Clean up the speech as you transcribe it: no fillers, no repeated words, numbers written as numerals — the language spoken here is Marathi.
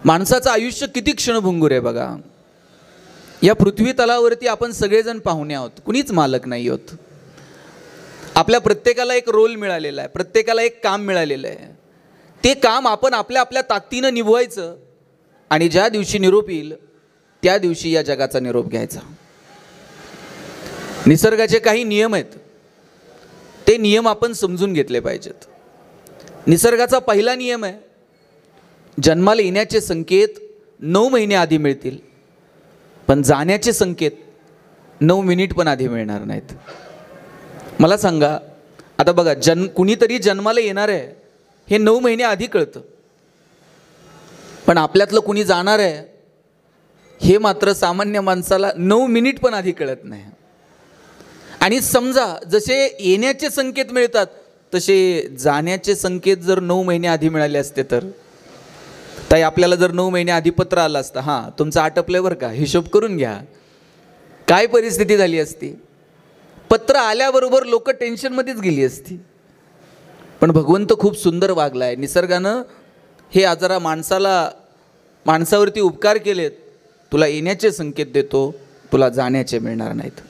माणसाचं आयुष्य किती क्षणभंगूर आहे बघा. या पृथ्वी तलावरती आपण सगळेजण पाहुणे आहोत, कुणीच मालक नाही आहोत. आपल्या प्रत्येकाला एक रोल मिळालेला आहे, प्रत्येकाला एक काम मिळालेलं आहे. ते काम आपण आपल्या आपल्या ताकदीनं निभवायचं आणि ज्या दिवशी निरोप येईल त्या दिवशी या जगाचा निरोप घ्यायचा. निसर्गाचे काही नियम आहेत, ते नियम आपण समजून घेतले पाहिजेत. निसर्गाचा पहिला नियम आहे, जन्माला येण्याचे संकेत 9 महिने आधी मिळतील, पण जाण्याचे संकेत 9 मिनिट पण आधी मिळणार नाहीत. मला सांगा, आता बघा, कुणीतरी जन्माला येणार आहे हे 9 महिने आधी कळतं, पण आपल्यातलं कुणी जाणार आहे हे मात्र सामान्य माणसाला 9 मिनिट पण आधी कळत नाही. आणि समजा जसे येण्याचे संकेत मिळतात तसे जाण्याचे संकेत जर 9 महिने आधी मिळाले असते तर ताई, आपल्याला जर 9 महिने आधी पत्र आलं असतं, हां तुमचं आटपलंय बरं का, हिशोब करून घ्या, काय परिस्थिती झाली असती. पत्र आल्याबरोबर लोक टेन्शनमध्येच गेली असती. पण भगवंत खूप सुंदर वागला आहे. निसर्गानं हे आजरा माणसावरती उपकार केलेत. तुला येण्याचे संकेत देतो, तुला जाण्याचे मिळणार नाहीत.